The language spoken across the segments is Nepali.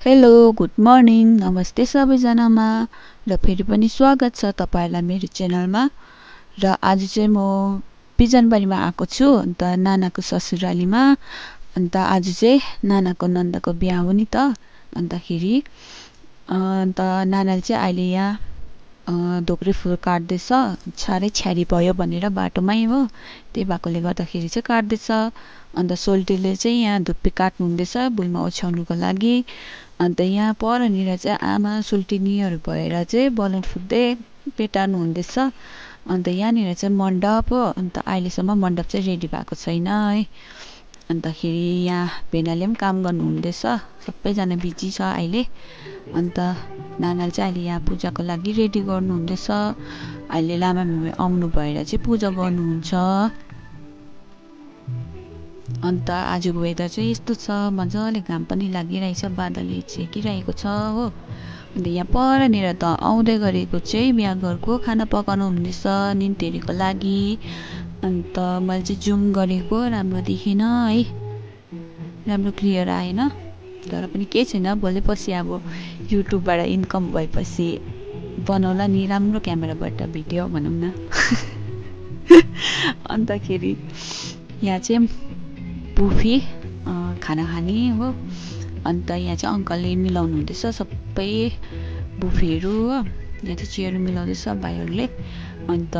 हेलो गुड मर्निङ नमस्ते सबैजनामा र फेरि पनि स्वागत छ तपाईहरुलाई मेरो च्यानलमा। र आज चाहिँ म बिजनबारीमा आएको छु अन्त नानाको ससुरालीमा। अन्त आज चाहिँ नानाको नन्दको बिहा हो नि त। अन्तखेरि नानाले चाहिँ अहिले यहाँ ढोक्रे फुल काट्दैछ। साह्रै छ्यारी भयो भनेर बाटोमै हो, त्यही भएकोले गर्दाखेरि चाहिँ काट्दैछ। अन्त सोल्टीले चाहिँ यहाँ धुप्पी काट्नु हुँदैछ भुइँमा ओछ्याउनुको लागि। अन्त यहाँ परनिर चाहिँ आमा सुल्टिनीहरू भएर चाहिँ बलुन फुक्दै पेटार्नु हुँदैछ। अन्त यहाँनिर चाहिँ मण्डप हो। अन्त अहिलेसम्म मण्डप चाहिँ रेडी भएको छैन है। अन्तखेरि यहाँ भेनाले पनि काम गर्नु हुँदैछ, सबैजना बिजी छ अहिले। अन्त नानाले चाहिँ अहिले यहाँ पूजाको लागि रेडी गर्नु हुँदैछ। अहिले लामा मम्मी आउनु भएर चाहिँ पूजा गर्नुहुन्छ। अन्त आजको वेदर चाहिँ यस्तो छ, मजाले घाम पनि लागिरहेछ, बादलले छेकिरहेको छ हो। अन्त यहाँ परनिर त आउँदै गरेको चाहिँ बिहा घरको खाना पकाउनु हुँदैछ निम्तिहरूको लागि। अन्त मैले चाहिँ जुम गरेको राम्रो देखिन है, राम्रो क्लियर आएन। तर पनि केही छैन, भोलिपर्सि अब युट्युबबाट इन्कम भएपछि बनाउला नि राम्रो क्यामेराबाट भिडियो भनौँ न। अन्तखेरि यहाँ चाहिँ बुफे खाना खाने हो। अन्त यहाँ चाहिँ अङ्कलले मिलाउनु हुँदैछ सबै बुफेहरू हो। यहाँ चाहिँ चेयर मिलाउँदैछ भाइहरूले। अन्त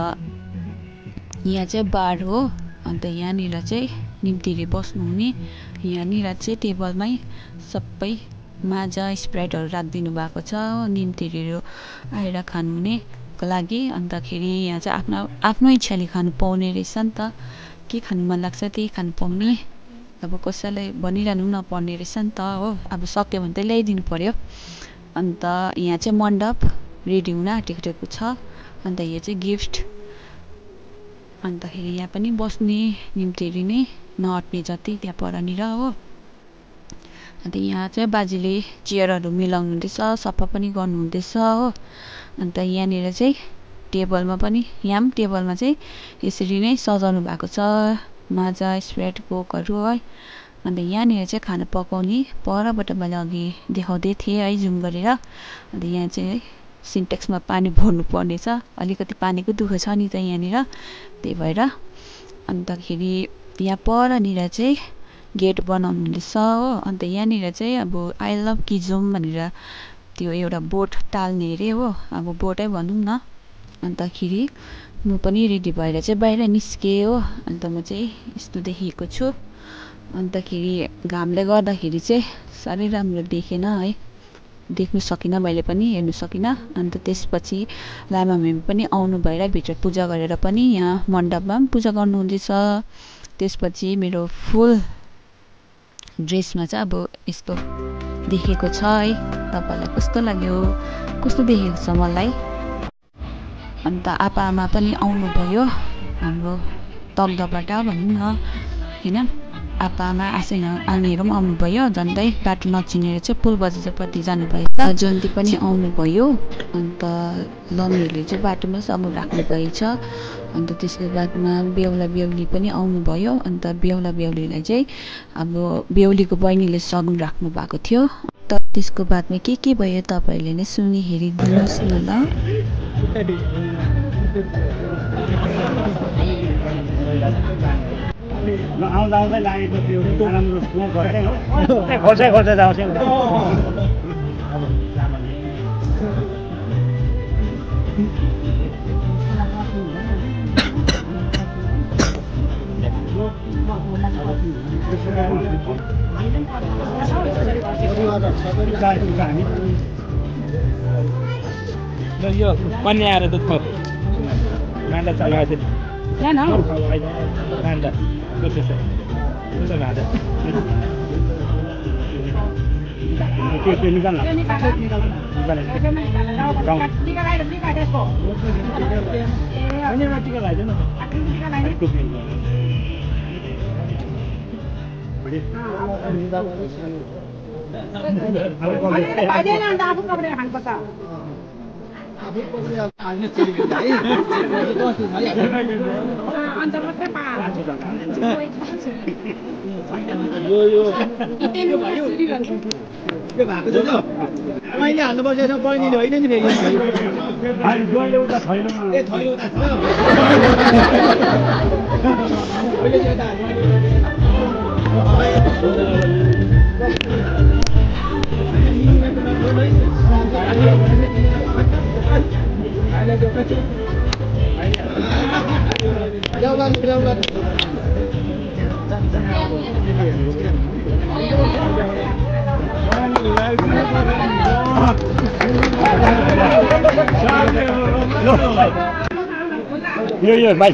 यहाँ चाहिँ बार हो। अन्त यहाँनिर चाहिँ निम्तिले बस्नुहुने, यहाँनिर चाहिँ टेबलमै सबै माजा स्प्राइटहरू राखिदिनु भएको छ निम्तिहरू आएर खानुहुनेको लागि। अन्तखेरि यहाँ चाहिँ आफ्नो इच्छाले खानु पाउने रहेछ नि त, के खानु मन लाग्छ त्यही खानु पाउने। अब कसैलाई भनिरहनु पनि नपर्ने रहेछ नि त हो। अब सक्यो भने त ल्याइदिनु पर्यो। अन्त यहाँ चाहिँ मण्डप रेडी हुन आँटेको छ। अन्त यो चाहिँ गिफ्ट। अन्तखेरि यहाँ पनि बस्ने निम्तिहरू नै नअट्ने जति त्यहाँ परनिर हो। अन्त यहाँ चाहिँ बाजेले चेयरहरू मिलाउनु हुँदैछ, सफा पनि गर्नु हुँदैछ हो। अन्त यहाँनिर चाहिँ टेबलमा पनि, यहाँ पनि टेबलमा चाहिँ यसरी नै सजाउनु भएको छ माजा स्प्राइट कोकहरू है। अन्त यहाँनिर चाहिँ खाना पकाउने परबाट मैले अघि देखाउँदै थिएँ है जुम गरेर। अन्त यहाँ चाहिँ सिन्टेक्समा पानी भर्नु पर्ने छ, अलिकति पानीको दुःख छ नि त यहाँनिर, त्यही भएर। अन्तखेरि यहाँ परनिर चाहिँ गेट बनाउनु हुँदैछ हो। अन्त यहाँनिर चाहिँ अब आई लभ किजुम भनेर त्यो एउटा बोर्ड टाल्ने अरे हो, अब बोर्डै भनौँ न। अन्तखेरि म पनि रेडी भएर चाहिँ बाहिर निस्केँ हो। अन्त म चाहिँ यस्तो देखिएको छु। अन्तखेरि घामले गर्दाखेरि चाहिँ साह्रै राम्रो देखेन है, देख्नु सकिनँ, मैले पनि हेर्नु सकिनँ। अन्त त्यसपछि लामा मम्मी पनि आउनु भएर भित्र पूजा गरेर पनि यहाँ मण्डपमा पनि पूजा गर्नु हुँदैछ। त्यसपछि मेरो फुल ड्रेसमा चाहिँ अब यस्तो देखेको छ है। तपाईँलाई कस्तो लाग्यो, कस्तो देखेको छ मलाई। अन्त आप्पा आमा पनि आउनुभयो हाम्रो तग्दाबाट भनौँ न होइन। आप्पा आमा आनीहरू पनि आउनुभयो, झन्डै बाटो नचिनेर चाहिँ पुल बजारपट्टि जानुभएछ। जन्ती पनि आउनुभयो। अन्त लम्मीहरूले चाहिँ बाटोमै सब राख्नुभएछ। अन्त त्यसको बादमा बेहुला बेहुली पनि आउनुभयो। अन्त बेहुला बेहुलीलाई चाहिँ अब बेहुलीको बहिनीले सगुन राख्नु भएको थियो। त त्यसको बादमा के भयो तपाईँहरूले नै सुनि हेरिदिनुहोस् न ल। आउँदा आउँदै लागेको त्यो राम्रो स्मोक गर्दै हो, खोल्छै जाउँछ। यो पन्ने आएर दुध खो नान्दा चलाएको थियो नान्दा यो भएको छ मैले हाल्नुपर्छ यसमा बहिनीले होइन नि फेरि एउटा छैन ए थैलो त यो भाइ